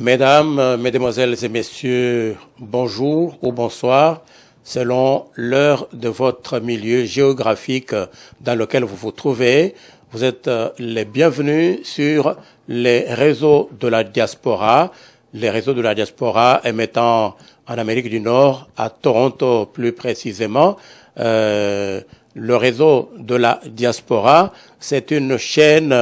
Mesdames, Mesdemoiselles et Messieurs, bonjour ou bonsoir, selon l'heure de votre milieu géographique dans lequel vous vous trouvez. Vous êtes les bienvenus sur les réseaux de la diaspora, émettant en Amérique du Nord, à Toronto plus précisément. Le réseau de la diaspora, c'est une chaîne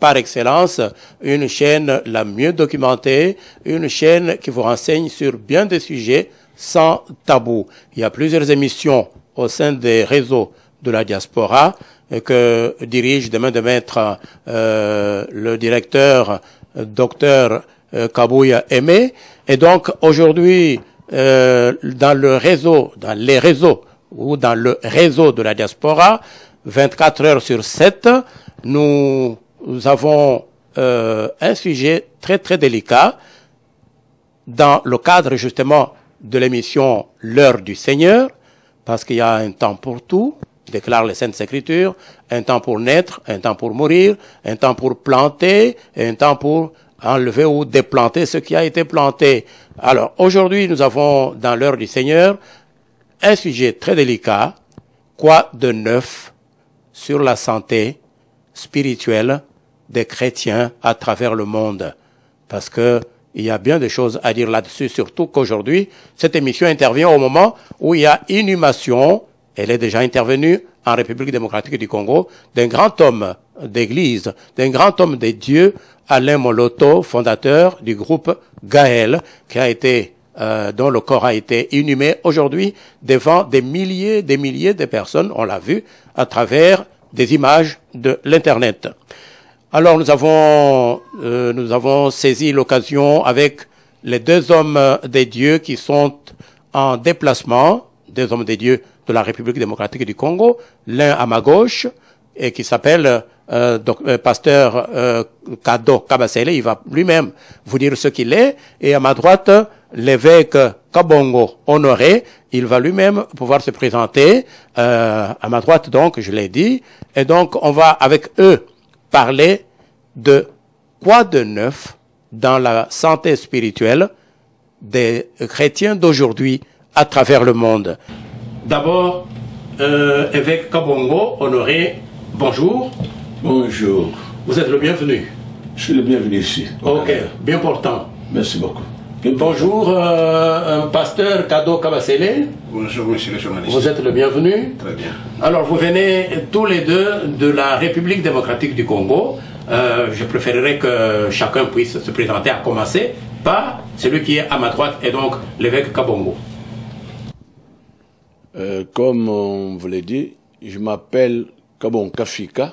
par excellence, une chaîne la mieux documentée, une chaîne qui vous renseigne sur bien des sujets sans tabou. Il y a plusieurs émissions au sein des réseaux de la diaspora que dirige de main de maître le directeur Dr Kabouya Aimé. Et donc aujourd'hui, dans le réseau de la diaspora, 24 heures sur 7, nous avons un sujet très très délicat dans le cadre justement de l'émission L'heure du Seigneur, parce qu'il y a un temps pour tout, déclarent les Saintes Écritures, un temps pour naître, un temps pour mourir, un temps pour planter, un temps pour enlever ou déplanter ce qui a été planté. Alors aujourd'hui, nous avons dans l'heure du Seigneur un sujet très délicat, quoi de neuf sur la santé spirituelle des chrétiens à travers le monde? Parce que il y a bien des choses à dire là-dessus, surtout qu'aujourd'hui, cette émission intervient au moment où il y a inhumation, elle est déjà intervenue en République démocratique du Congo, d'un grand homme d'église, d'un grand homme de Dieu, Alain Moloto, fondateur du groupe Gaël, qui a été dont le corps a été inhumé aujourd'hui devant des milliers de personnes, on l'a vu, à travers des images de l'Internet. Alors nous avons saisi l'occasion avec les deux hommes des dieux qui sont en déplacement, deux hommes des dieux de la République démocratique du Congo, l'un à ma gauche, et qui s'appelle pasteur Kado Kabasele, il va lui-même vous dire ce qu'il est, et à ma droite, l'évêque Kabongo Honoré, il va lui-même pouvoir se présenter, à ma droite donc, je l'ai dit, et donc on va avec eux parler de quoi de neuf dans la santé spirituelle des chrétiens d'aujourd'hui à travers le monde. D'abord, évêque Kabongo Honoré, bonjour. Bonjour. Vous êtes le bienvenu. Je suis le bienvenu ici. Ok, bien portant. Merci beaucoup. Bonjour, pasteur Kado Kabasele. Bonjour, monsieur le journaliste. Vous êtes le bienvenu. Très bien. Alors, vous venez tous les deux de la République démocratique du Congo. Je préférerais que chacun puisse se présenter, à commencer par celui qui est à ma droite, et donc l'évêque Kabongo. Comme on vous l'a dit, je m'appelle Kabon Kafika.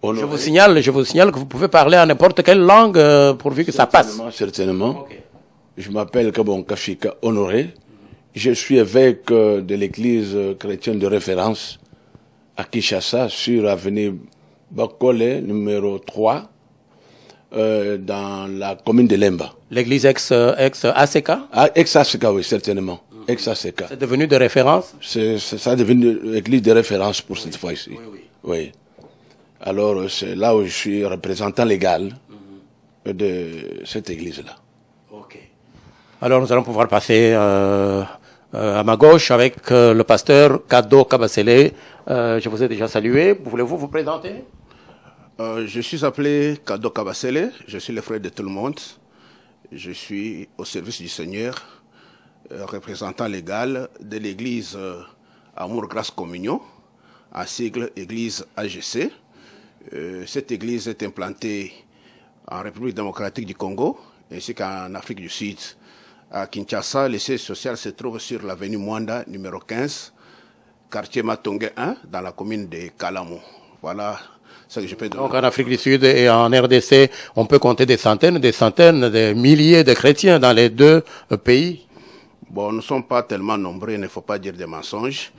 Je vous signale que vous pouvez parler en n'importe quelle langue pourvu que ça passe. Certainement. Okay. Je m'appelle Kabon Kafika Honoré. Je suis évêque de l'église chrétienne de référence à Kinshasa, sur l'avenue Bakole, numéro 3, dans la commune de Lemba. L'église ex-ACK? Ex-ACK, oui, certainement. Ex-ACK. C'est devenu de référence? Ça est devenu l'église de référence pour cette fois-ci. Oui. Alors, c'est là où je suis représentant légal de cette église-là. Ok. Alors, nous allons pouvoir passer à ma gauche avec le pasteur Kado Kabasele. Je vous ai déjà salué. Voulez-vous vous présenter? Je suis appelé Kado Kabasele. Je suis le frère de tout le monde. Je suis au service du Seigneur, représentant légal de l'église Amour Grâce Communion, en sigle église AGC. Cette église est implantée en République démocratique du Congo ainsi qu'en Afrique du Sud. À Kinshasa, le siège social se trouve sur l'avenue Mwanda, numéro 15, quartier Matongue 1, dans la commune de Kalamo. Voilà ce que je peux dire. Donc en Afrique du Sud et en RDC, on peut compter des centaines, des milliers de chrétiens dans les deux pays. Bon, nous ne sommes pas tellement nombreux, il ne faut pas dire des mensonges.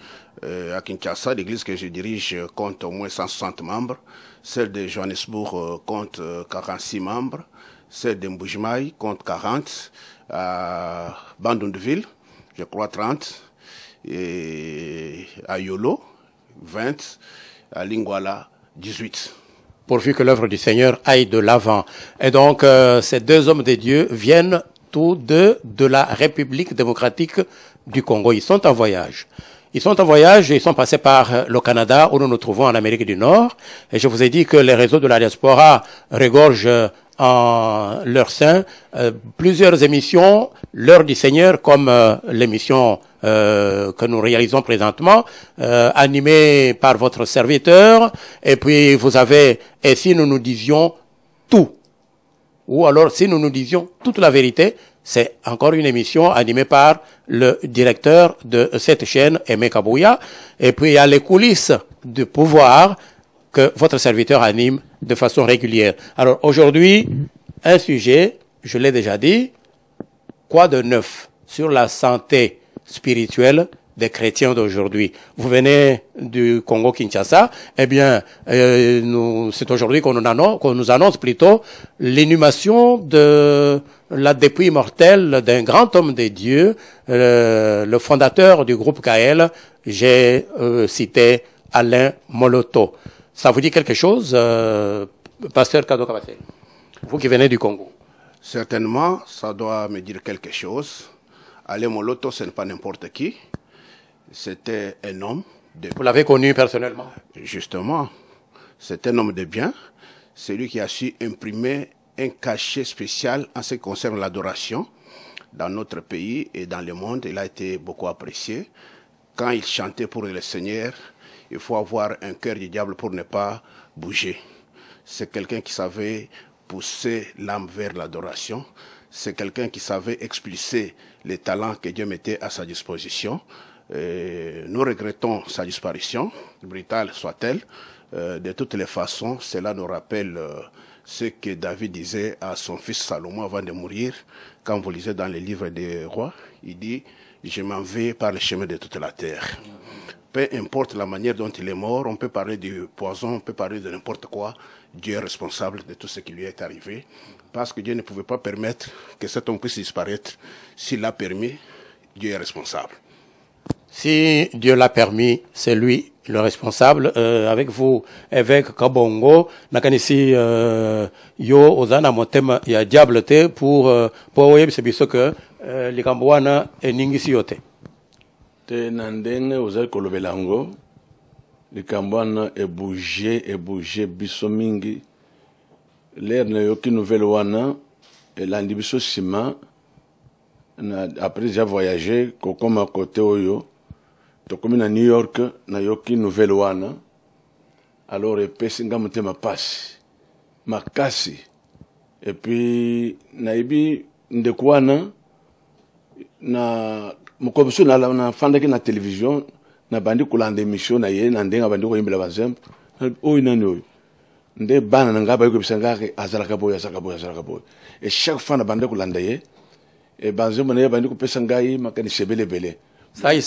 À Kinshasa, l'église que je dirige compte au moins 160 membres. Celle de Johannesburg compte 46 membres. Celle de Mbujimai compte 40. À Bandundville, je crois 30. Et à Yolo, 20. À Lingwala, 18. pourvu que l'œuvre du Seigneur aille de l'avant. Et donc, ces deux hommes de Dieu viennent tous deux de la République démocratique du Congo. Ils sont en voyage. Ils sont en voyage et ils sont passés par le Canada où nous nous trouvons en Amérique du Nord. Et je vous ai dit que les réseaux de la diaspora regorgent en leur sein plusieurs émissions, l'heure du Seigneur, comme l'émission que nous réalisons présentement, animée par votre serviteur. Et puis vous avez, et si nous nous disions tout, ou alors si nous nous disions toute la vérité, c'est encore une émission animée par le directeur de cette chaîne, Aimé Kabouya. Et puis il y a les coulisses du pouvoir que votre serviteur anime de façon régulière. Alors aujourd'hui, un sujet, je l'ai déjà dit, quoi de neuf sur la santé spirituelle des chrétiens d'aujourd'hui. Vous venez du Congo-Kinshasa, eh bien, c'est aujourd'hui qu'on nous annonce plutôt l'inhumation de la dépouille mortelle d'un grand homme de Dieu, le fondateur du groupe KL, j'ai cité Alain Moloto. Ça vous dit quelque chose, pasteur Kadoka Bassel, vous qui venez du Congo? Certainement, ça doit me dire quelque chose. Alain Moloto, ce n'est pas n'importe qui. C'était un homme de... Vous l'avez connu personnellement? Justement, c'est un homme de bien. C'est lui qui a su imprimer un cachet spécial en ce qui concerne l'adoration dans notre pays et dans le monde. Il a été beaucoup apprécié. Quand il chantait pour le Seigneur, il faut avoir un cœur du diable pour ne pas bouger. C'est quelqu'un qui savait pousser l'âme vers l'adoration. C'est quelqu'un qui savait expulser les talents que Dieu mettait à sa disposition. Nous regrettons sa disparition, brutale soit-elle. De toutes les façons, cela nous rappelle ce que David disait à son fils Salomon avant de mourir. Quand vous lisez dans les livres des rois, il dit « Je m'en vais par le chemin de toute la terre ». Peu importe la manière dont il est mort, on peut parler du poison, on peut parler de n'importe quoi. Dieu est responsable de tout ce qui lui est arrivé. Parce que Dieu ne pouvait pas permettre que cet homme puisse disparaître. S'il l'a permis, Dieu est responsable. Si Dieu l'a permis, c'est lui le responsable. Avec vous, évêque Kabongo, nakanisi yo ozana motema ya diable te pour oyebisa biso que likambo wana eningisi yo te. Te na ndenge ozali kolobela yango likambo wana ebouge biso mingi. L'air nayoki nouvelle wana elandi biso nsima après déjà voyagé kokoma côté oyo tokomi na New York nayoki nouvelle wana alors epesi nga motema pasi makasi et puis nayebi ndeko wana na mokobiso na fandaki na télévision na bandi kolanda émission na ye na ndenge bandi koyembela bazembe oyo nani oyo nde bana na nga bayokebisa nga azalaka boye et chaque fois na bandi kolanda ye et bazembe na ye bandi kopesa ngai makanisi ebelebele sai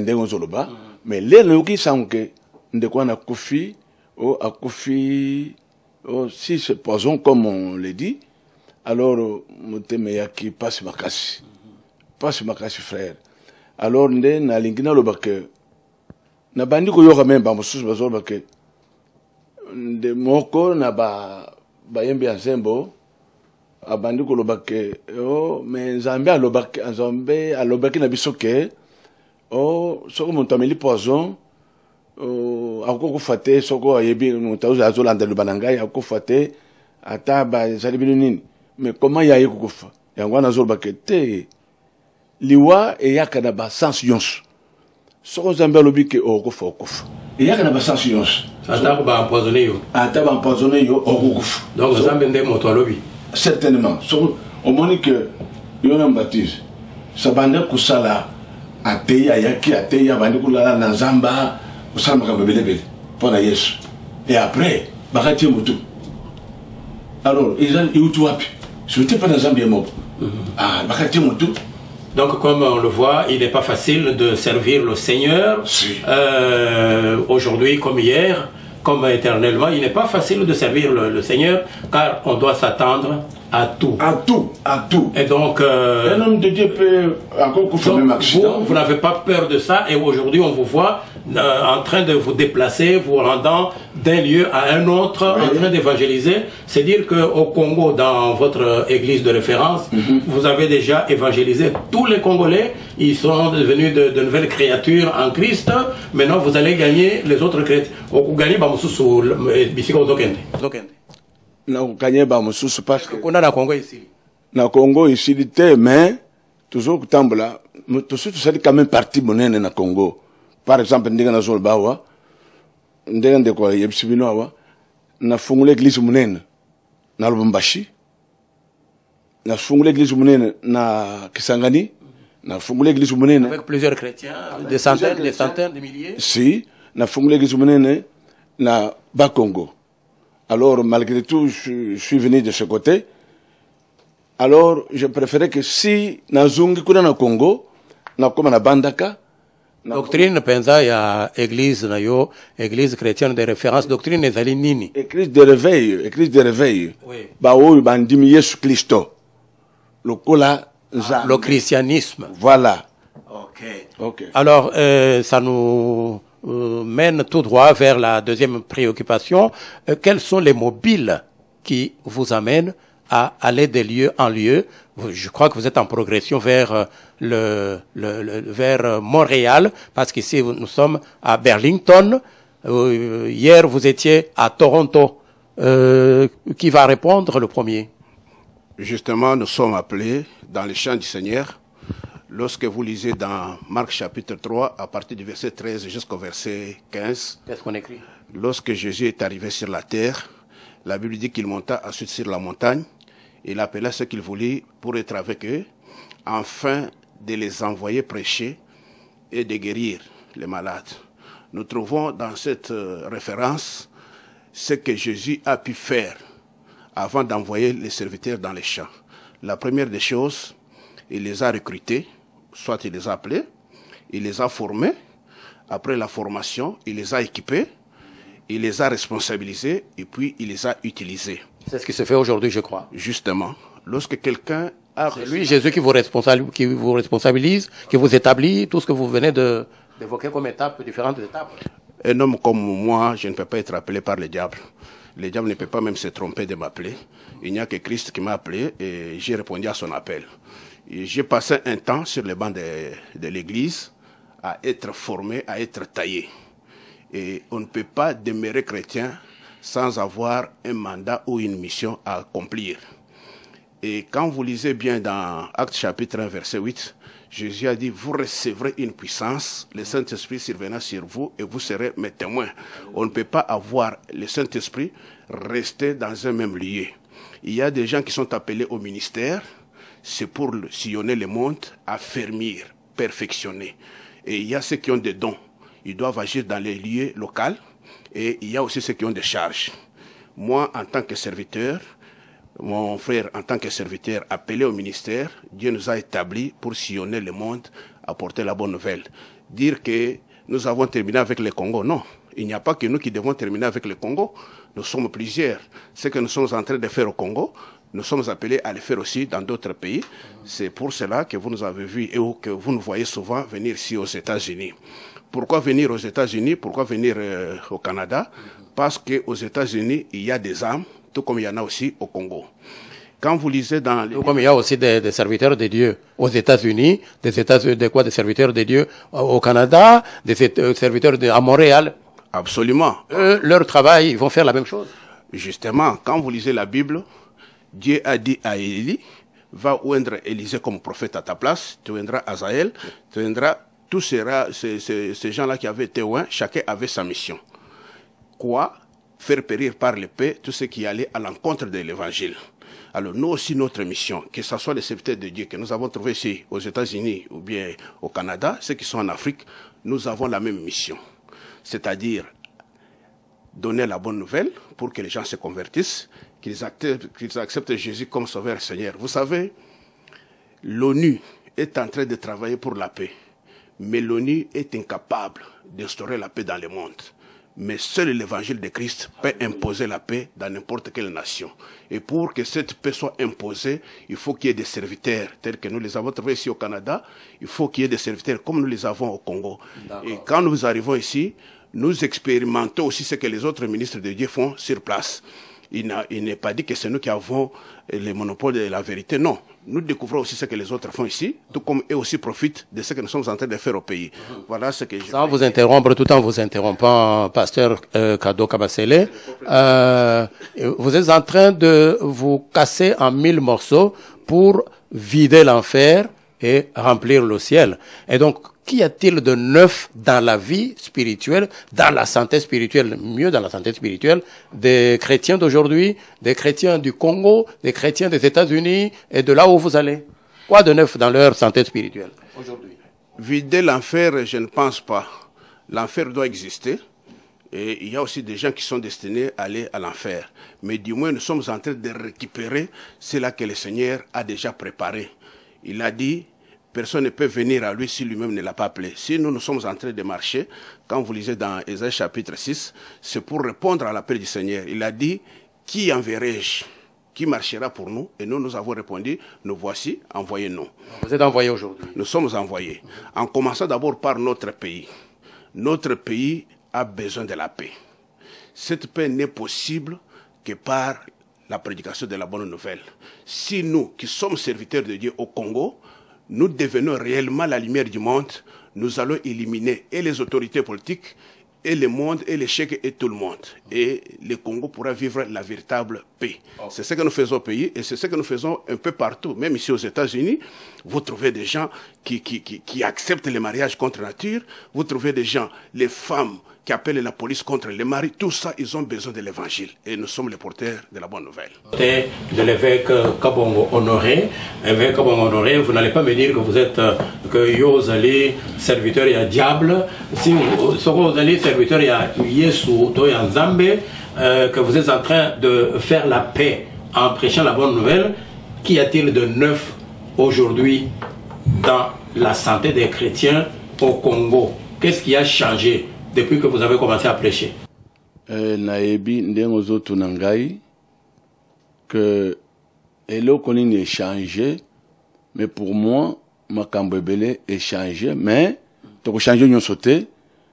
ndenge ozoloba mais lelo nayoki sango ke ndeko wana akufi si c'est poison comme on le dit alors motema yaki pasi makasi frère alors nde nalingi naloba ke na bandi koyoka meme bamosusu bazoloba ke nde moko na bayembi ya nzembo abandi koloba ke mais nzambe alobaki na biso ke soko moto ameli poison akokufa te soko ayebi moto azolanda liloba na ngai akokufa te ata bazali bino nini mais comment yaye kokufa yango wana azoloba ke te liwa eyaka na basansi nyonso soko nzambe alobi ke okokufa eyaka na basansi nyonso ata baempoisonne yo okokufa donc nzambe nde moto alobi certainement soko omoni ke yo na mbaptise sabande kusala atei ayaki atei abandi kulala na nzamba kusala makambo ebelebele mpona yesu et après bakatie motu alors euti wapi sote mpa na nzambe ye moko bakatie motu. Donc, comme on le voit, il n'est pas facile de servir le Seigneur aujourd'hui comme hier, comme éternellement. Il n'est pas facile de servir le Seigneur, car on doit s'attendre à tout. À tout. Et donc, un homme de Dieu peut encore confirmer un accident. Vous n'avez pas peur de ça, et aujourd'hui on vous voit en train de vous déplacer, vous rendant d'un lieu à un autre, en train d'évangéliser. C'est dire qu'au Congo, dans votre église de référence, vous avez déjà évangélisé tous les Congolais. Ils sont devenus de nouvelles créatures en Christ. Maintenant, vous allez gagner les autres chrétiens. Vous gagnez parce que on a la Congo ici. na Congo ici mais toujours kutambula toujours ça quand même partie monene na Congo. Par exemple ndinga na Zolbawa ndinga ndeko yebsibinowa na fungula église monene na Lubumbashi na fungula église monene na Kisangani na fungula église monene avec plusieurs chrétiens, des centaines de milliers. Si na fungula église monene na Bakongo. Alors malgré tout je suis venu de ce côté. Alors je préférais que si nazungi kuna na Congo na koma na Bandaka Doctrine penza ya église na yo, église chrétienne de référence, doctrine ezali nini? Église de réveil. Oui. Ba oyo bandimi Yesu Kristo. Lokola za. Le christianisme. Voilà. Ok. Alors, ça nous mène tout droit vers la deuxième préoccupation. Quels sont les mobiles qui vous amènent à aller de lieu en lieu? Je crois que vous êtes en progression vers vers Montréal, parce qu'ici nous sommes à Burlington. Hier vous étiez à Toronto. Qui va répondre le premier? Justement, nous sommes appelés dans les chants du Seigneur. Lorsque vous lisez dans Marc chapitre 3, à partir du verset 13 jusqu'au verset 15, qu'est-ce qu'on écrit? Lorsque Jésus est arrivé sur la terre, la Bible dit qu'il monta ensuite sur la montagne. Il appela ceux qu'il voulait pour être avec eux, afin de les envoyer prêcher et de guérir les malades. Nous trouvons dans cette référence ce que Jésus a pu faire avant d'envoyer les serviteurs dans les champs. La première des choses, il les a recrutés, soit il les a appelés, il les a formés. Après la formation, il les a équipés, il les a responsabilisés et puis il les a utilisés. C'est ce qui se fait aujourd'hui, je crois. Justement, lorsque quelqu'un a... C'est lui, Jésus, qui vous responsabilise, qui vous établit, tout ce que vous venez d'évoquer comme étapes, différentes étapes. Un homme comme moi, je ne peux pas être appelé par le diable. Le diable ne peut pas même se tromper de m'appeler. Il n'y a que Christ qui m'a appelé et j'ai répondu à son appel. J'ai passé un temps sur les bancs de l'église à être formé, à être taillé. Et on ne peut pas demeurer chrétien sans avoir un mandat ou une mission à accomplir. Et quand vous lisez bien dans Actes chapitre 1, verset 8, Jésus a dit, vous recevrez une puissance, le Saint-Esprit surviendra sur vous et vous serez mes témoins. On ne peut pas avoir le Saint-Esprit rester dans un même lieu. Il y a des gens qui sont appelés au ministère, c'est pour sillonner le monde, affermir, perfectionner. Et il y a ceux qui ont des dons. Ils doivent agir dans les lieux locaux. Et il y a aussi ceux qui ont des charges. Moi, en tant que serviteur, mon frère, en tant que serviteur appelé au ministère, Dieu nous a établis pour sillonner le monde, apporter la bonne nouvelle. Dire que nous avons terminé avec le Congo, non. Il n'y a pas que nous qui devons terminer avec le Congo. Nous sommes plusieurs. Ce que nous sommes en train de faire au Congo, nous sommes appelés à le faire aussi dans d'autres pays. C'est pour cela que vous nous avez vus et que vous nous voyez souvent venir ici aux États-Unis. Pourquoi venir aux États-Unis? Pourquoi venir au Canada? Parce qu'aux États-Unis, il y a des âmes, tout comme il y en a aussi au Congo. Quand vous lisez dans les... Tout comme il y a aussi des serviteurs de Dieu aux États-Unis, des serviteurs de Dieu au Canada, des serviteurs à Montréal. Absolument. Eux, leur travail, ils vont faire la même chose. Justement, quand vous lisez la Bible, Dieu a dit à Élie, va oindre Élisée comme prophète à ta place, tu oindras Azaël, tu oindras tous ces gens-là qui avaient été oints, chacun avait sa mission. Quoi? Faire périr par l'épée tout ce qui allait à l'encontre de l'évangile. Alors nous aussi, notre mission, que ce soit les serviteurs de Dieu que nous avons trouvés ici aux États-Unis ou bien au Canada, ceux qui sont en Afrique, nous avons la même mission. C'est-à-dire donner la bonne nouvelle pour que les gens se convertissent, qu'ils acceptent Jésus comme sauveur et Seigneur. Vous savez, l'ONU est en train de travailler pour la paix. Mais l'ONU est incapable d'instaurer la paix dans le monde. Mais seul l'évangile de Christ peut imposer la paix dans n'importe quelle nation. Et pour que cette paix soit imposée, il faut qu'il y ait des serviteurs tels que nous les avons trouvés ici au Canada. Il faut qu'il y ait des serviteurs comme nous les avons au Congo. Et quand nous arrivons ici, nous expérimentons aussi ce que les autres ministres de Dieu font sur place. Il n'est pas dit que c'est nous qui avons le monopole de la vérité. Non. Nous découvrons aussi ce que les autres font ici, tout comme eux aussi profitent de ce que nous sommes en train de faire au pays. Voilà ce que je... Sans vous interrompre, tout en vous interrompant, pasteur Kado Kabasele, vous êtes en train de vous casser en 1000 morceaux pour vider l'enfer et remplir le ciel. Et donc, qu'y a-t-il de neuf dans la vie spirituelle, dans la santé spirituelle, mieux dans la santé spirituelle, des chrétiens d'aujourd'hui, des chrétiens du Congo, des chrétiens des États-Unis et de là où vous allez? Quoi de neuf dans leur santé spirituelle aujourd'hui? Vider l'enfer, je ne pense pas. L'enfer doit exister. Et il y a aussi des gens qui sont destinés à aller à l'enfer. Mais du moins, nous sommes en train de récupérer cela que le Seigneur a déjà préparé. Il a dit... Personne ne peut venir à lui si lui-même ne l'a pas appelé. Si nous sommes en train de marcher, quand vous lisez dans Ésaïe chapitre 6, c'est pour répondre à l'appel du Seigneur. Il a dit, qui enverrai-je? Qui marchera pour nous? Et nous avons répondu, nous voici, envoyez-nous. Vous êtes envoyés aujourd'hui? Nous sommes envoyés. En commençant d'abord par notre pays. Notre pays a besoin de la paix. Cette paix n'est possible que par la prédication de la bonne nouvelle. Si nous, qui sommes serviteurs de Dieu au Congo, nous devenons réellement la lumière du monde, nous allons éliminer et les autorités politiques, et le monde, et les chèques, et tout le monde. Et le Congo pourra vivre la véritable paix. C'est ce que nous faisons au pays, et c'est ce que nous faisons un peu partout. Même ici aux États-Unis, vous trouvez des gens qui acceptent les mariages contre nature, vous trouvez des gens, les femmes, qui appellent la police contre les maris, tout ça, ils ont besoin de l'évangile. Et nous sommes les porteurs de la bonne nouvelle. De l'évêque Kabongo Honoré. Évêque Kabongo Honoré, vous n'allez pas me dire que vous êtes, que vous allez serviteur et à diable. Si vous allez serviteur et à Yesu, toi et à Nzambe, que vous êtes en train de faire la paix en prêchant la bonne nouvelle, qu'y a-t-il de neuf aujourd'hui dans la santé des chrétiens au Congo? Qu'est-ce qui a changé depuis que vous avez commencé à prêcher? Naebi ndengo zoto nangai que eloko nini est changé, mais pour moi makambo ebele est changé, mais toko changer nyonso te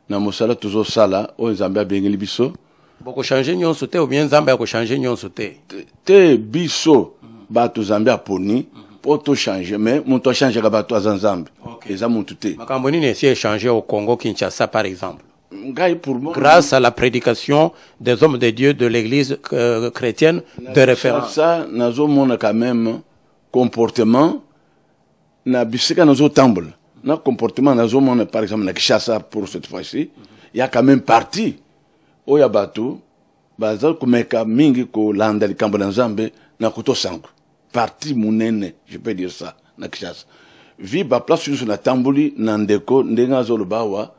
na mosala tozo sala o Nzambe abengeli biso boko changer nyonso te ou bien Nzambe ko changer nyonso te te biso bato Nzambe aponi pour to changer, mais mon to changer ka bato azanzambe eza muntu te. Makambo nini esi changer au Congo Kinshasa par exemple? Pour moi, grâce à la prédication des hommes de Dieu de l'église chrétienne de référence. Ça, nous avons quand même comportement, na bisika nous avons tambour, na comportement nous avons par exemple na Kinshasa pour cette fois-ci, il y a quand même parti, oya batu, bazal kumeka mingi ko landa likambo na Nzambe na kuto sangu, parti munene, je peux dire ça na Kinshasa. Vi ba place sur na tambuli na ndeko ndenga zolo bawa.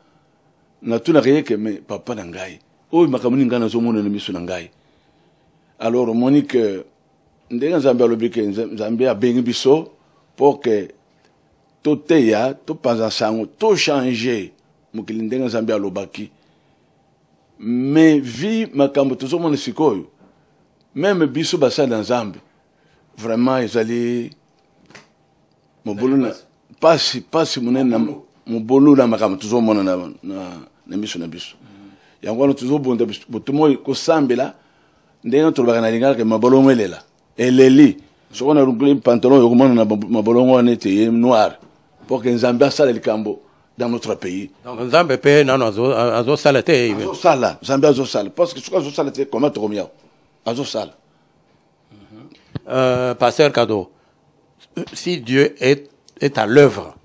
Na tuna que me papa nangai o makamuni ngana zo mona na miso nangai. Alors Monique ndenga Nzambe alobike Nzambe a bengi biso pour que to teya to panza sango to changer mukili ndenga Nzambe alobaki, mais vi makambo to zo mona sikoyo même biso basa na Nzambe vraiment ezali mobuluna pasi munena mobulu na makambo to zo mona na miso na biso yango wana tuzobonda botumo ko sambela ndenga tolobaka na lingala ke mabolongo elela eleli sokona rungule pantalon yokomana na mabolongo wana ete noir pour que Nzambe asala likambo dans notre pays. Donc Nzambe pe nano azo sala te azo sala Nzambe azo sala parce que soka azo sala te comment to komia azo sala. Pasteur Kado, si Dieu est à l'œuvre,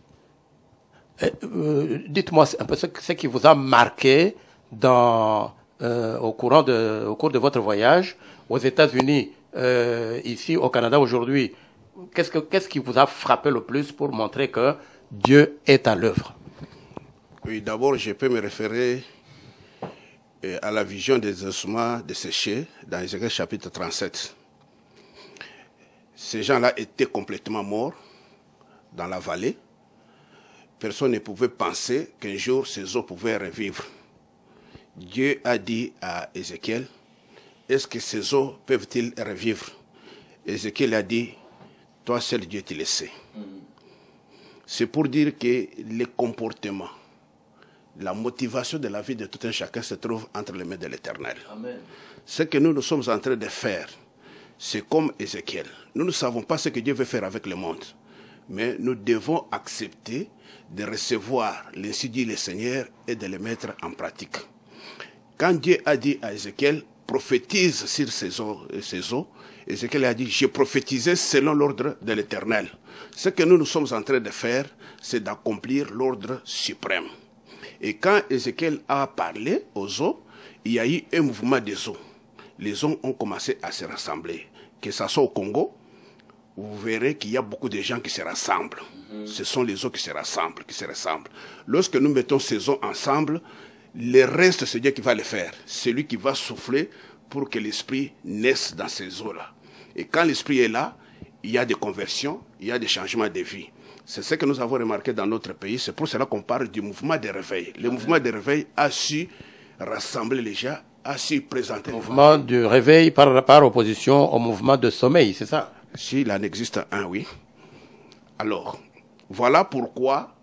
dites-moi un peu ce qui vous a marqué au cours de votre voyage aux États-Unis, ici au Canada aujourd'hui. Qu'est-ce qui vous a frappé le plus pour montrer que Dieu est à l'œuvre? Oui, d'abord, je peux me référer à la vision des ossements desséchés dans Ézéchiel chapitre 37. Ces gens-là étaient complètement morts dans la vallée. Personne ne pouvait penser qu'un jour ces eaux pouvaient revivre. Dieu a dit à Ézéchiel, est-ce que ces eaux peuvent-ils revivre? Ézéchiel a dit, toi seul Dieu tu le sais. C'est pour dire que les comportements, la motivation de la vie de tout un chacun se trouve entre les mains de l'Éternel. Ce que nous sommes en train de faire, c'est comme Ézéchiel. Nous ne savons pas ce que Dieu veut faire avec le monde, mais nous devons accepter de recevoir l'ainsi dit le Seigneur et de le mettre en pratique. Quand Dieu a dit à Ézéchiel, prophétise sur ces eaux, Ézéchiel a dit, j'ai prophétisé selon l'ordre de l'Éternel. Ce que nous sommes en train de faire, c'est d'accomplir l'ordre suprême. Et quand Ézéchiel a parlé aux eaux, il y a eu un mouvement des eaux. Les eaux ont commencé à se rassembler. Que ce soit au Congo, vous verrez qu'il y a beaucoup de gens qui se rassemblent. Ce sont les eaux qui se rassemblent, Lorsque nous mettons ces eaux ensemble, le reste, c'est Dieu qui va le faire. C'est lui qui va souffler pour que l'esprit naisse dans ces eaux-là. Et quand l'esprit est là, il y a des conversions, il y a des changements de vie. C'est ce que nous avons remarqué dans notre pays. C'est pour cela qu'on parle du mouvement de réveil. Le mouvement de réveil a su rassembler les gens, a su présenter. Le mouvement du réveil par opposition au mouvement de sommeil, c'est ça? S'il en existe un, oui. Alors, voilà pourquoi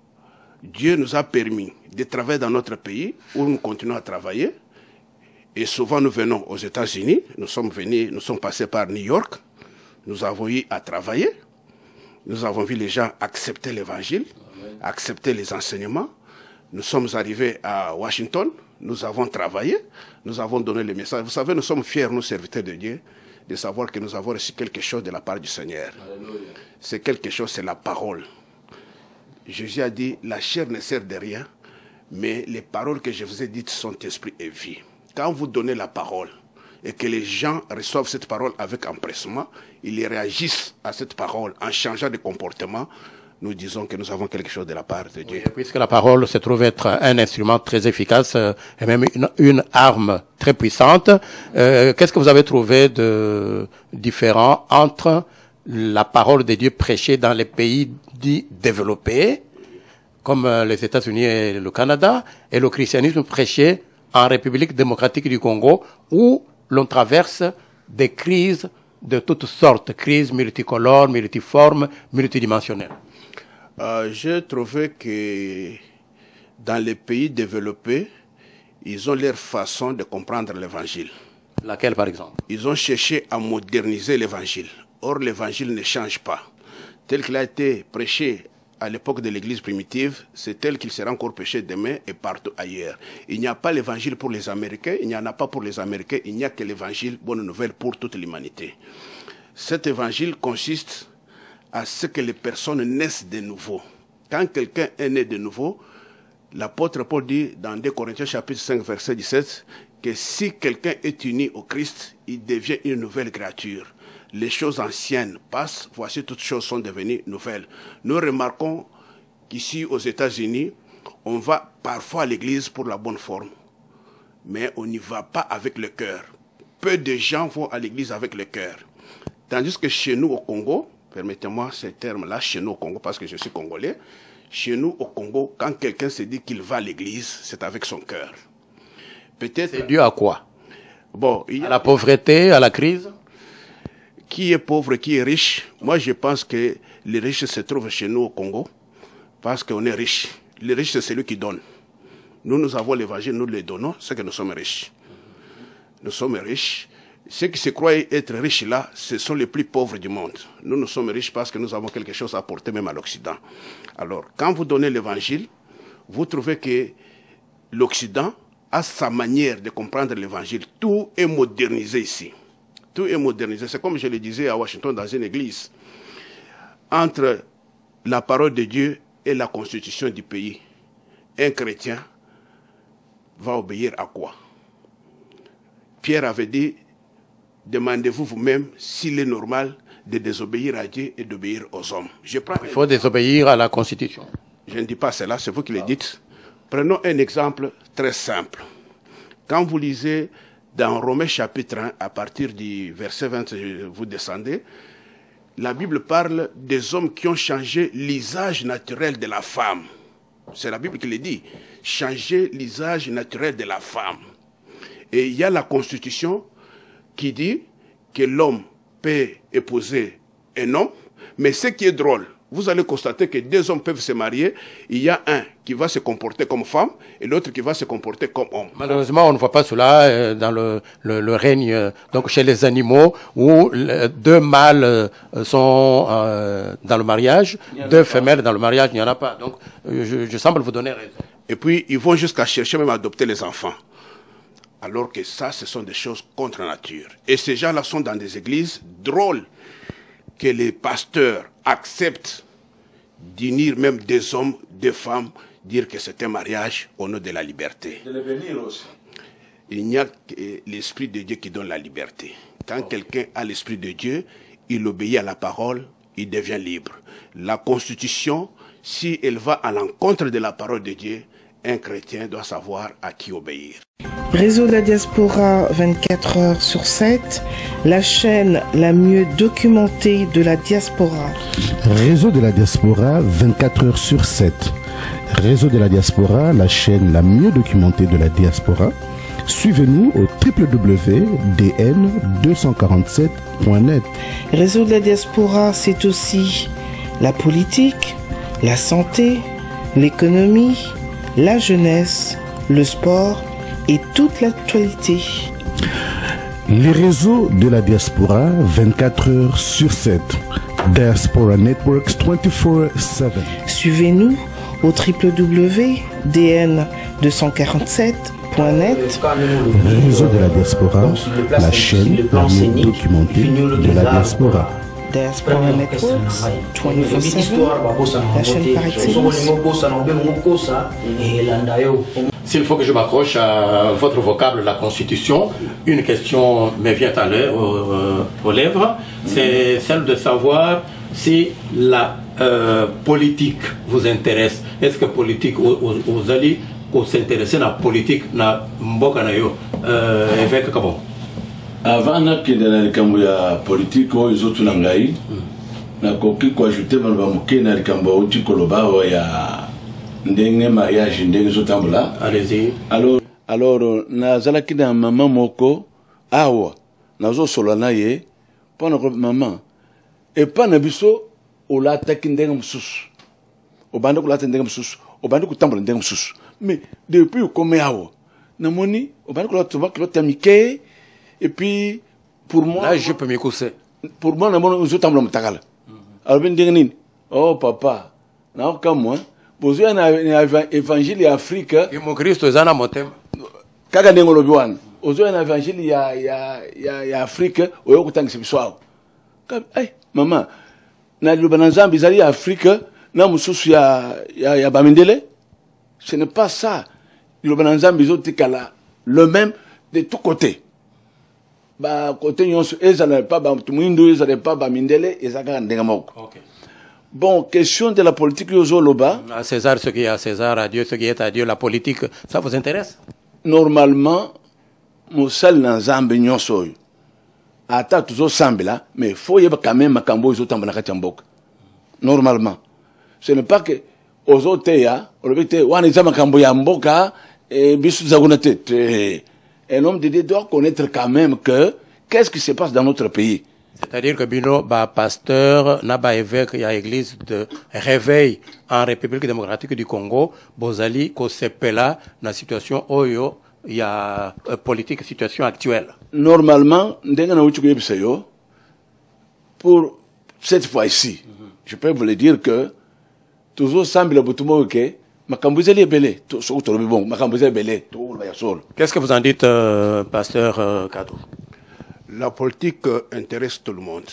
Dieu nous a permis de travailler dans notre pays, où nous continuons à travailler. Et souvent, nous venons aux États-Unis. Nous sommes passés par New York. Nous avons eu à travailler. Nous avons vu les gens accepter l'évangile, accepter les enseignements. Nous sommes arrivés à Washington. Nous avons travaillé. Nous avons donné le message. Vous savez, nous sommes fiers, nous, serviteurs de Dieu, de savoir que nous avons reçu quelque chose de la part du Seigneur. C'est quelque chose, c'est la parole. Jésus a dit, la chair ne sert de rien, mais les paroles que je vous ai dites sont esprit et vie. Quand vous donnez la parole et que les gens reçoivent cette parole avec empressement, ils réagissent à cette parole en changeant de comportement, nous disons que nous avons quelque chose de la part de Dieu. Oui, puisque la parole se trouve être un instrument très efficace et même une arme très puissante, qu'est-ce que vous avez trouvé de différent entre la parole de Dieu prêchée dans les pays dits développés, comme les États-Unis et le Canada, et le christianisme prêché en République démocratique du Congo, où l'on traverse des crises de toutes sortes, crises multicolores, multiformes, multidimensionnelles? J'ai trouvé que dans les pays développés, ils ont leur façon de comprendre l'évangile. Laquelle, par exemple? Ils ont cherché à moderniser l'évangile. Or, l'évangile ne change pas. Tel qu'il a été prêché à l'époque de l'église primitive, c'est tel qu'il sera encore prêché demain et partout ailleurs. Il n'y a pas l'évangile pour les Américains, il n'y en a pas pour les Américains, il n'y a que l'évangile, bonne nouvelle pour toute l'humanité. Cet évangile consiste à ce que les personnes naissent de nouveau. Quand quelqu'un est né de nouveau, l'apôtre Paul dit dans 2 Corinthiens chapitre 5 verset 17 que si quelqu'un est uni au Christ, il devient une nouvelle créature. Les choses anciennes passent, voici toutes choses sont devenues nouvelles. Nous remarquons qu'ici aux États-Unis, on va parfois à l'église pour la bonne forme, mais on n'y va pas avec le cœur. Peu de gens vont à l'église avec le cœur. Tandis que chez nous au Congo, permettez-moi ce terme-là, chez nous au Congo, parce que je suis congolais, chez nous au Congo, quand quelqu'un se dit qu'il va à l'église, c'est avec son cœur. Peut-être. C'est dû à quoi? Bon, à la pauvreté, à la crise? Qui est pauvre, qui est riche? Moi, je pense que les riches se trouvent chez nous au Congo parce qu'on est riche. Le riche, c'est celui qui donne. Nous avons l'évangile, nous le donnons, c'est que nous sommes riches. Nous sommes riches. Ceux qui se croient être riches là, ce sont les plus pauvres du monde. Nous sommes riches parce que nous avons quelque chose à apporter même à l'Occident. Alors, quand vous donnez l'évangile, vous trouvez que l'Occident a sa manière de comprendre l'évangile. Tout est modernisé ici. Tout est modernisé. C'est comme je le disais à Washington dans une église. Entre la parole de Dieu et la constitution du pays, un chrétien va obéir à quoi? Pierre avait dit, demandez-vous vous-même s'il est normal de désobéir à Dieu et d'obéir aux hommes. Il faut désobéir à la constitution. Je ne dis pas cela, c'est vous qui le dites. Prenons un exemple très simple. Quand vous lisez dans Romains chapitre 1, à partir du verset 20, vous descendez, la Bible parle des hommes qui ont changé l'usage naturel de la femme. C'est la Bible qui le dit. Changer l'usage naturel de la femme. Et il y a la Constitution qui dit que l'homme peut épouser un homme, mais ce qui est drôle, vous allez constater que deux hommes peuvent se marier, il y a un qui va se comporter comme femme et l'autre qui va se comporter comme homme. Malheureusement, on ne voit pas cela dans le règne, donc chez les animaux, où deux mâles sont dans le mariage, deux femelles dans le mariage, il n'y en a pas. Donc, je semble vous donner raison. Et puis, ils vont jusqu'à chercher même à adopter les enfants. Alors que ça, ce sont des choses contre nature. Et ces gens-là sont dans des églises drôles que les pasteurs acceptent d'unir même des hommes, des femmes, dire que c'est un mariage au nom de la liberté. De devenir aussi. Il n'y a que l'Esprit de Dieu qui donne la liberté. Quand quelqu'un a l'Esprit de Dieu, il obéit à la parole, il devient libre. La Constitution, si elle va à l'encontre de la parole de Dieu, un chrétien doit savoir à qui obéir. Réseau de la diaspora 24 heures sur 7, la chaîne la mieux documentée de la diaspora. Réseau de la diaspora 24 heures sur 7. Réseau de la diaspora, la chaîne la mieux documentée de la diaspora. Suivez-nous au www.dn247.net. Réseau de la diaspora, c'est aussi la politique, la santé, l'économie, la jeunesse, le sport et toute l'actualité. Les réseaux de la diaspora 24 heures sur 7. Diaspora Networks 24/7. Suivez-nous au www.dn247.net. Réseau de la diaspora, la chaîne la mieux documentée de la diaspora. Diaspora Networks 24/7, la chaîne par excellence. S'il faut que je m'accroche à votre vocable, la Constitution, une question me vient à l'œil, aux lèvres, c'est celle de savoir si la politique vous intéresse. Est-ce que politique, vous allez s'intéresser à la politique, na mboka na yo, évêque Kabon? Avant que dans les cambouis politiques, ils ont tout l'angaï. Na koki ko ajouter malba muke na likamba uti koloba ya ndenge mariage ndenge zotambula. Allez-y. Alors na zalaki na maman moko awa nazo solana ye pona ko maman et pas na biso olata kindenge mususu obanda kolata ndenge mususu obanda kutambula ndenge mususu mais depuis comme awa na moni obanda kolata bakilota mike et puis pour moi là je peux m'écouter. Pour moi na moni zotambula mutakala. Alors ben ndenge nini oh papa na comme moi bozo na évangile ya Afrika et mon Christ ezana motem kaka ndenge lobi wana ozo na évangile ya Afrika oyo kutangisa biswawo ay mama na lobana nzambe zali ya Afrika na mususu ya bamindele ce n'est pas ça lobana nzambe zotikala le même de tous côtés ba côté nyonso ezala pas ba tumuindo ezala pas bamindele ezaka ndenga moko. OK. Bon, question de la politique Yozoloba. À César ce qui est à César, à Dieu ce qui est à Dieu, la politique, ça vous intéresse? Normalement, Moussal Nanzambe Nyonsoy. Ata tuzo sambela, mais faut y avoir quand même makambo izotamba katiambok. Normalement. Ce n'est pas que aux autres on le dit wana izama makambo ya mboka et bisu zagunate. Un homme de Dieu doit connaître quand même que qu'est-ce qui se passe dans notre pays. C'est-à-dire que Bino, pasteur, naba évêque, il y a église de réveil en République démocratique du Congo, Bozali, Kosepela, la situation Oyo, il y a politique, situation actuelle. Normalement, pour cette fois-ci, je peux vous le dire que toujours semble le bouton que Makambuzeli est belé, bon, Makambuzeli est belé, qu'est-ce que vous en dites, pasteur Kado? La politique intéresse tout le monde.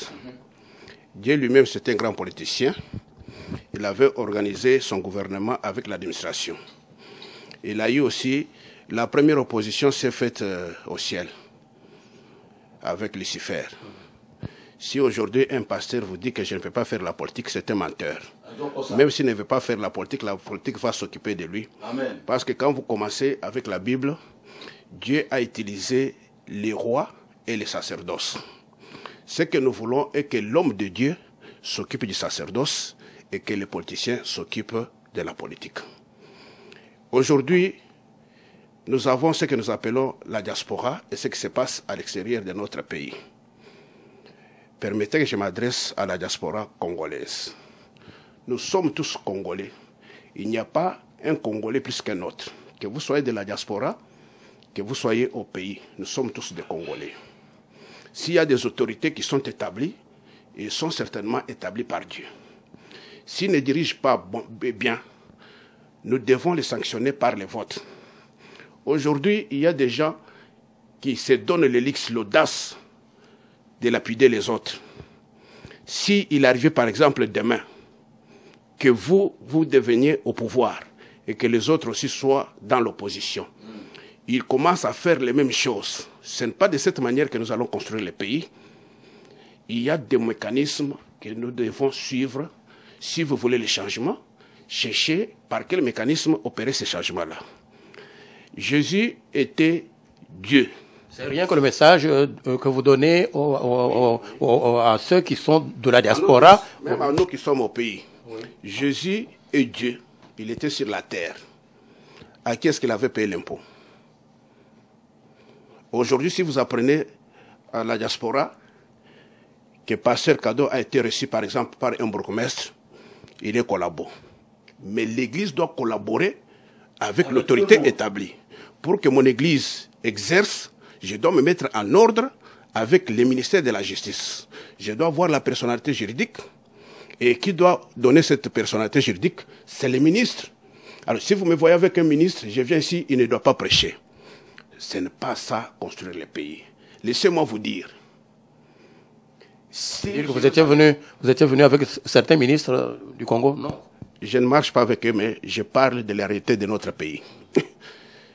Dieu lui-même, c'est un grand politicien. Il avait organisé son gouvernement avec l'administration. Il a eu aussi, la première opposition s'est faite au ciel, avec Lucifer. Si aujourd'hui un pasteur vous dit que je ne peux pas faire la politique, c'est un menteur. Même s'il ne veut pas faire la politique va s'occuper de lui. Amen. Parce que quand vous commencez avec la Bible, Dieu a utilisé les rois et les sacerdoces. Ce que nous voulons est que l'homme de Dieu s'occupe du sacerdoce et que les politiciens s'occupent de la politique. Aujourd'hui, nous avons ce que nous appelons la diaspora et ce qui se passe à l'extérieur de notre pays. Permettez que je m'adresse à la diaspora congolaise. Nous sommes tous Congolais. Il n'y a pas un Congolais plus qu'un autre. Que vous soyez de la diaspora, que vous soyez au pays, nous sommes tous des Congolais. S'il y a des autorités qui sont établies, ils sont certainement établis par Dieu. S'ils ne dirigent pas bien, nous devons les sanctionner par les votes. Aujourd'hui, il y a des gens qui se donnent l'audace de lapider les autres. S'il arrivait par exemple demain que vous deveniez au pouvoir et que les autres aussi soient dans l'opposition, ils commencent à faire les mêmes choses. Ce n'est pas de cette manière que nous allons construire le pays. Il y a des mécanismes que nous devons suivre. Si vous voulez les changements, cherchez par quel mécanisme opérer ces changements-là. Jésus était Dieu. C'est rien que le message que vous donnez à ceux qui sont de la diaspora. Même à nous qui sommes au pays. Oui. Jésus est Dieu. Il était sur la terre. À qui est-ce qu'il avait payé l'impôt? Aujourd'hui, si vous apprenez à la diaspora que Pasteur Kado a été reçu, par exemple, par un bourgmestre, il est collabo. Mais l'Église doit collaborer avec l'autorité établie. Pour que mon Église exerce, je dois me mettre en ordre avec le ministère de la Justice. Je dois voir la personnalité juridique. Et qui doit donner cette personnalité juridique? C'est le ministre. Alors, si vous me voyez avec un ministre, je viens ici, il ne doit pas prêcher. Ce n'est pas ça, construire le pays. Laissez-moi vous dire. Vous étiez venu avec certains ministres du Congo? Non. Je ne marche pas avec eux, mais je parle de la réalité de notre pays.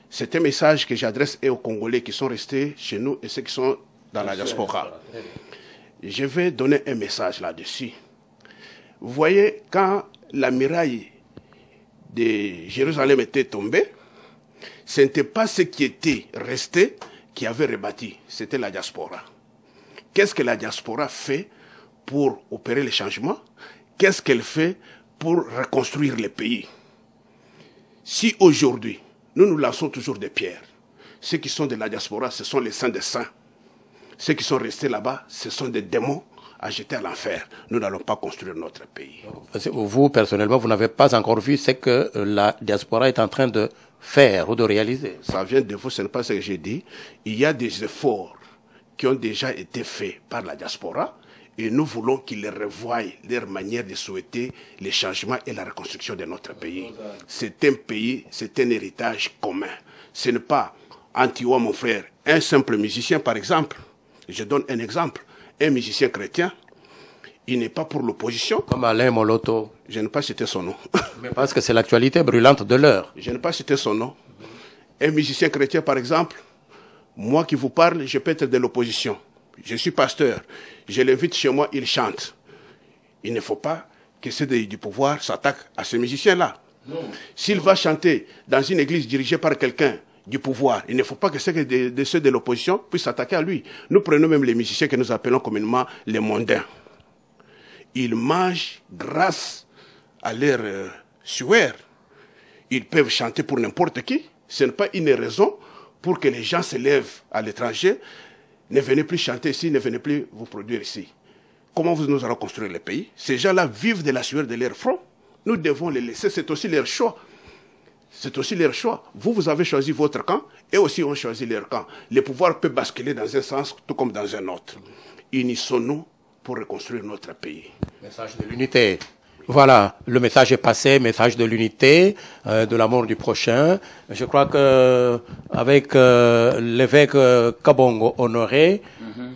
C'est un message que j'adresse aux Congolais qui sont restés chez nous et ceux qui sont dans la diaspora. Je vais donner un message là-dessus. Vous voyez, quand la muraille de Jérusalem était tombée, ce n'était pas ce qui était resté qui avait rebâti, c'était la diaspora. Qu'est-ce que la diaspora fait pour opérer les changements? Qu'est-ce qu'elle fait pour reconstruire le pays? Si aujourd'hui, nous lançons toujours des pierres, ceux qui sont de la diaspora, ce sont les saints des saints. Ceux qui sont restés là-bas, ce sont des démons à jeter à l'enfer. Nous n'allons pas construire notre pays. Vous, personnellement, vous n'avez pas encore vu ce que la diaspora est en train de faire ou de réaliser. Ça vient de vous, ce n'est pas ce que j'ai dit. Il y a des efforts qui ont déjà été faits par la diaspora et nous voulons qu'ils revoient leur manière de souhaiter les changements et la reconstruction de notre pays. C'est un pays, c'est un héritage commun. Ce n'est pas Antioua, mon frère, un simple musicien par exemple. Je donne un exemple. Un musicien chrétien, il n'est pas pour l'opposition. Comme Alain Moloto. Je n'ai pas cité son nom. Mais parce que c'est l'actualité brûlante de l'heure. Je n'ai pas cité son nom. Un musicien chrétien, par exemple, moi qui vous parle, je peux être de l'opposition. Je suis pasteur. Je l'invite chez moi, il chante. Il ne faut pas que ceux du pouvoir s'attaquent à ce musicien-là. S'il va chanter dans une église dirigée par quelqu'un du pouvoir, il ne faut pas que ceux de l'opposition puissent s'attaquer à lui. Nous prenons même les musiciens que nous appelons communément les mondains. Ils mangent grâce à leur sueur. Ils peuvent chanter pour n'importe qui. Ce n'est pas une raison pour que les gens se lèvent à l'étranger. Ne venez plus chanter ici, ne venez plus vous produire ici. Comment nous allons construire le pays? Ces gens-là vivent de la sueur de leur front. Nous devons les laisser, c'est aussi leur choix. C'est aussi leur choix. Vous avez choisi votre camp, et aussi ont choisi leur camp. Le pouvoir peut basculer dans un sens, tout comme dans un autre. Unissons-nous pour reconstruire notre pays. Message de l'unité. Voilà, le message est passé, message de l'unité, de l'amour du prochain. Je crois que avec l'évêque Kabongo Honoré,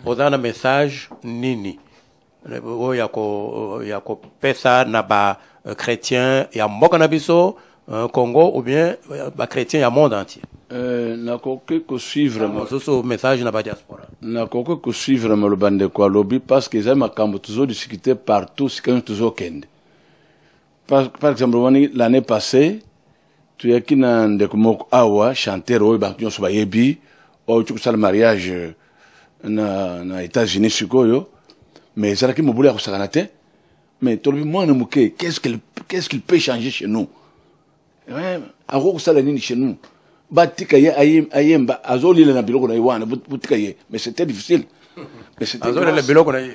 on a un message nini. Yako pesa na ba chrétien ya mboka na biso Congo ou bien ba chrétien ya monde entier. Na koke ko suivre ce message na ba diaspora. Na koke ko suivre le bande kwa lobby parce que zama kambo toujours discuter partout ce que toujours kende. Par exemple, l'année passée, tu as qui n'a de awa chanter au banquion sur bayebi ou tu sais le mariage na États-Unis sikoyo mais ça qui me voulait à saganate mais toi moi ne mouké qu'est-ce qu'il peut changer chez nous ouais à quoi ça la nini chez nous batika ye ayemba azoli na biloko na iwana butika ye, mais c'était difficile. Mais c'était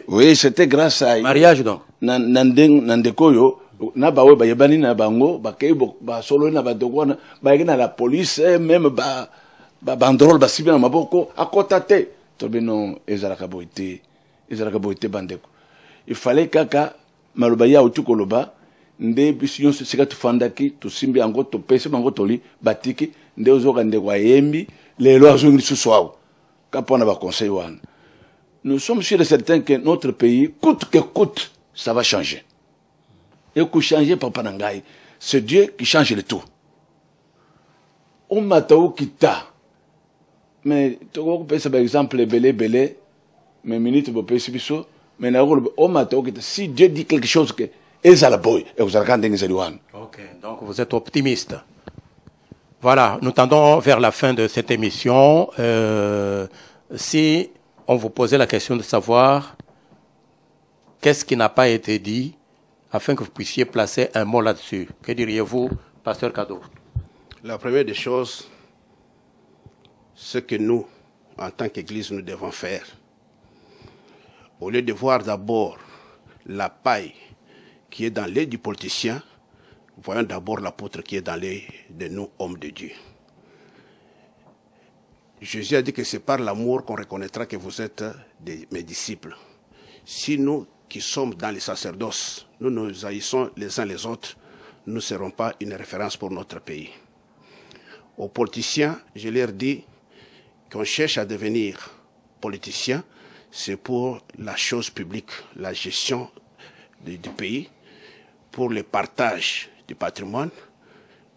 oui, c'était grâce à mariage donc nandekoyo na bawe ba yebani na bango ba kebo ba solo na ba dogona ba na la police même ba bandrol ba sibina maboko akotate to bino ezalaka boité bandeko. Il fallait kaka maloba ya utukoloba nde bisinyo sika tufandaki tusimbi ango to pese bango toli batiki nde ozoka nde kwa yembi lelo azongi suswawo kapona ba conseil wana. Nous sommes sûrs et certains que notre pays, coûte que coûte, ça va changer. Et que changer, Papa Nangaï, c'est Dieu qui change le tout. On m'a dit mais tu peux par exemple, belé, mais minute, mais on m'a dit si Dieu dit quelque chose, que et vous allez ok, donc vous êtes optimiste. Voilà, nous tendons vers la fin de cette émission. Si on vous posait la question de savoir qu'est-ce qui n'a pas été dit afin que vous puissiez placer un mot là-dessus. Que diriez-vous, Pasteur Kado? La première des choses, ce que nous, en tant qu'Église, nous devons faire, au lieu de voir d'abord la paille qui est dans l'œil du politicien, voyons d'abord l'apôtre qui est dans l'œil de nous, hommes de Dieu. Jésus a dit que c'est par l'amour qu'on reconnaîtra que vous êtes mes disciples. Si nous qui sommes dans les sacerdoces, nous nous haïssons les uns les autres, nous ne serons pas une référence pour notre pays. Aux politiciens, je leur dis qu'on cherche à devenir politicien, c'est pour la chose publique, la gestion du pays, pour le partage du patrimoine,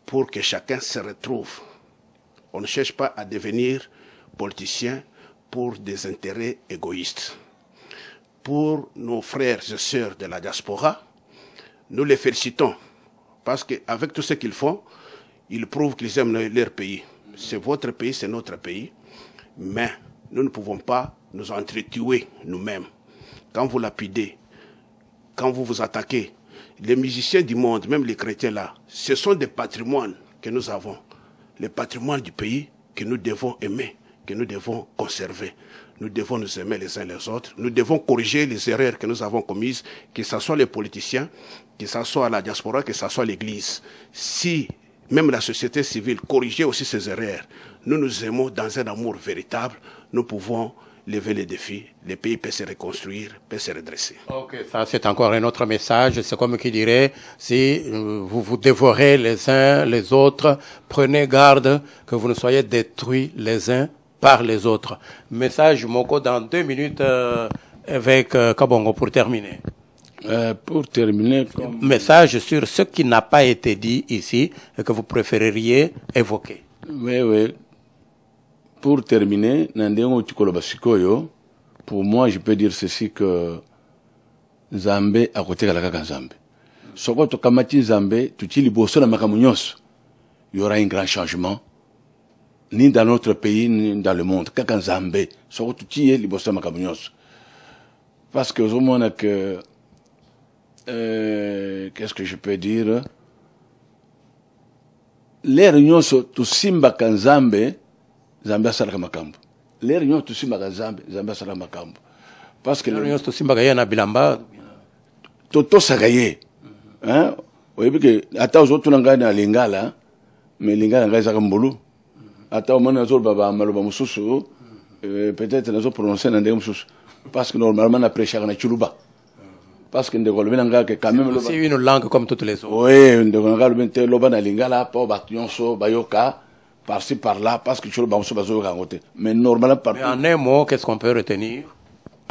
pour que chacun se retrouve. On ne cherche pas à devenir politicien pour des intérêts égoïstes. Pour nos frères et sœurs de la diaspora, nous les félicitons parce qu'avec tout ce qu'ils font, ils prouvent qu'ils aiment leur pays. C'est votre pays, c'est notre pays, mais nous ne pouvons pas nous entretuer nous-mêmes. Quand vous lapidez, quand vous vous attaquez, les musiciens du monde, même les chrétiens là, ce sont des patrimoines que nous avons. Le patrimoine du pays que nous devons aimer, que nous devons conserver. Nous devons nous aimer les uns les autres. Nous devons corriger les erreurs que nous avons commises, que ce soit les politiciens, que ce soit la diaspora, que ce soit l'Église. Si même la société civile corrigeait aussi ces erreurs, nous nous aimons dans un amour véritable, nous pouvons lever les défis, le pays peut se reconstruire, peut se redresser. Ok, ça c'est encore un autre message. C'est comme qui dirait, si vous vous dévorez les uns les autres, prenez garde que vous ne soyez détruits les uns par les autres. Message Moko dans 2 minutes avec Kabongo pour terminer. Pour terminer, message sur ce qui n'a pas été dit ici et que vous préféreriez évoquer. Oui. Pour terminer, pour moi, je peux dire ceci que Zambé à côté de la Zambé. Sokoto kamati Zambé, tu t'y liboso na makamunyos. Il y aura un grand changement, ni dans notre pays, ni dans le monde. Kaka Zambé, sokoto tu t'y liboso na makamunyos. Parce que au moins que qu'est-ce que je peux dire? Les réunions tu simba kanzambe. Zambia salaka makambo. Les réunions tout simba Zambia salaka makambo. Parce que les réunions tout simba gaya na bilamba toto sagaye. Hein? Oui que ata ozotu nanga na lingala, mais lingala ngai zaka mbulu. Ata o mana zol baba maloba mususu, peut-être nazo prononcer na ndenge mususu parce que normalement na prêcher na chuluba. Parce que ndeko lobena nga que quand même c'est une langue comme toutes les autres. Oui, ndeko nga lobena loba na lingala pa batyonso bayoka. Par-ci, par-là, parce que tu le banques sur mais normalement, mais en un mot, qu'est-ce qu'on peut retenir?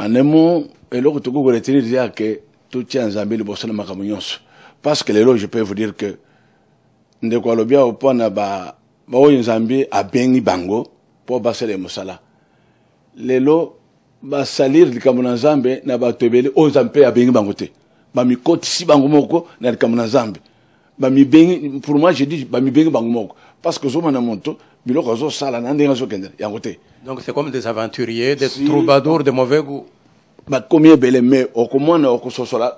En un mot, et là, tu peux retenir dire que tout tient en Zambie, le bossé de Makamounions. Parce que les lois, je peux vous dire que, de quoi le bien au point à bas, en Zambie, à Bengi Bango, pour basser les Moussala. Les lois, va salir le Cameroun Zambie, n'a pas tebele, aux Zambie à Bengi Bangote. Bami côte si Bangomoko, n'a le Cameroun Zambie. Bami Bengi, pour moi, je dis, Bami Bengi Bangomoko. Parce que donc c'est comme des aventuriers, des troubadours de mauvais goût.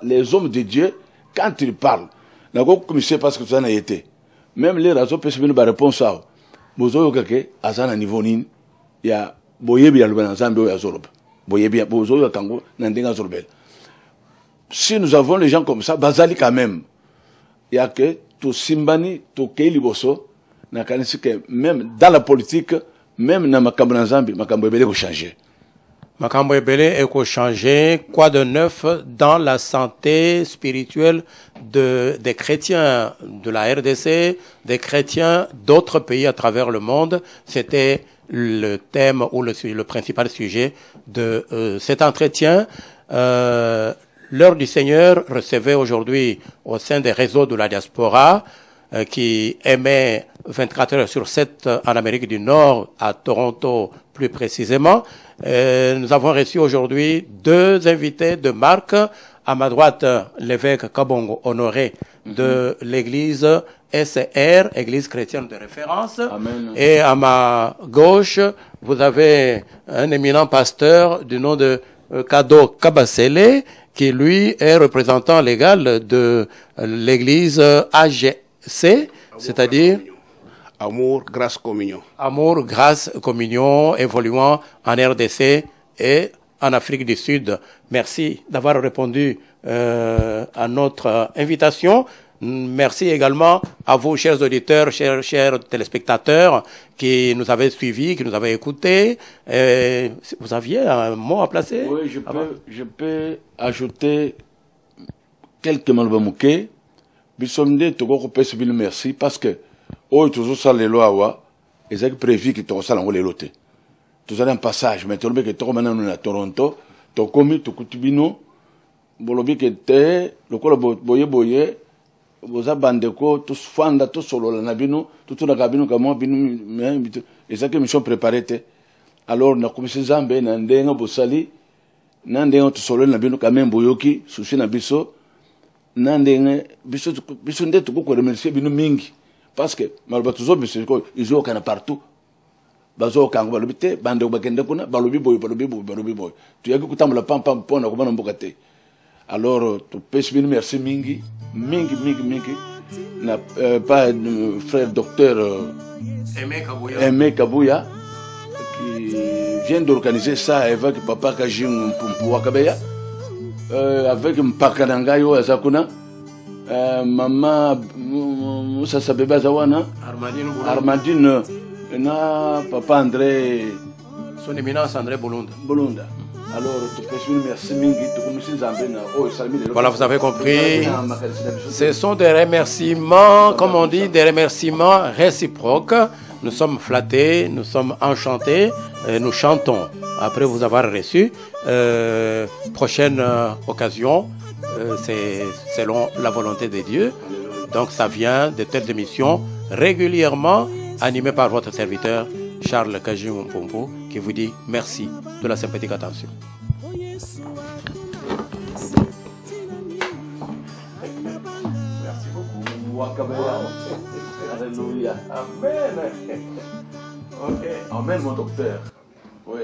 Les hommes de Dieu, quand ils parlent, parce que ça n'a été. Même les réseaux peuvent venir répondre ça. bozo kake azana niveau nini ya boyebi ya lubana nzambe ya zorob boyebi bozo ya kango na ndenga zorbel. Si nous avons les gens comme ça, bazali quand même. Il y a que tout simbani, tout keili boso, na kanisi que même dans la politique, même na makambo na nzambe, makambo ebele ko changer. Makambo ebele eko changer, quoi de neuf dans la santé spirituelle des chrétiens de la RDC, des chrétiens d'autres pays à travers le monde. C'était le thème ou le principal sujet de cet entretien. L'heure du Seigneur recevait aujourd'hui au sein des réseaux de la diaspora qui émet 24 heures sur 7 en Amérique du Nord, à Toronto plus précisément. Nous avons reçu aujourd'hui 2 invités de marque. À ma droite, l'évêque Kabongo Honoré de l'église SR, Église chrétienne de référence. Amen. Et à ma gauche, vous avez un éminent pasteur du nom de Kado Kabasele, qui lui est représentant légal de l'église AGC, c'est-à-dire Amour, grâce, communion. Amour, grâce, communion, évoluant en RDC et en Afrique du Sud. Merci d'avoir répondu à notre invitation. Merci également à vous, chers auditeurs, chers téléspectateurs, qui nous avez suivis, qui nous avez écoutés. Vous aviez un mot à placer? Oui, je peux ajouter quelques malbamouké. Bisomde, Togo, merci, parce que, toujours ça, les lois, ils ont prévu que tu ça, les lotés. Tout un passage, mais tu as que tu à Toronto, tu as commis, tu as coutubino, bolobi que te, le col boye, vous avez bandeko, tous fanda, tous solo, la nabino, tout la cabine, comme moi, et ça que nous sommes préparés. Alors, nous avons commencé Zambé, Nandenga, Bosali, Nandenga, tout solo, nabino, quand même, Boyoki, Souci Nabiso, Nandenga, Biso, Bisonde, tout beaucoup remercier, Bino Mingi, parce que, Malbatuzo, ils ont aucun partout. Bazo kango balobite bande bakende kuna balobi boy tu yaki kutambula pam pona ko bana mbokate. Alors tu pèse bien merci mingi na pas frère docteur Aimé Kabouya qui vient d'organiser ça avec papa Kajim Pumpu Wakabeya avec Mpakanangayo Azakuna maman Moussa Sabeba Zawana Armandine na papa André, son éminence André Bolunda. Alors, merci mingi, voilà, vous avez compris. Ce sont des remerciements, comme on dit, des remerciements réciproques. Nous sommes flattés, nous sommes enchantés, et nous chantons après vous avoir reçu. Prochaine occasion, c'est selon la volonté de Dieu. Donc ça vient de telles émissions régulièrement animé par votre serviteur Charles Kajim Mpompo, qui vous dit merci de la sympathique attention. Merci beaucoup. Alléluia. Amen. Ok. Amen, mon docteur. Oui.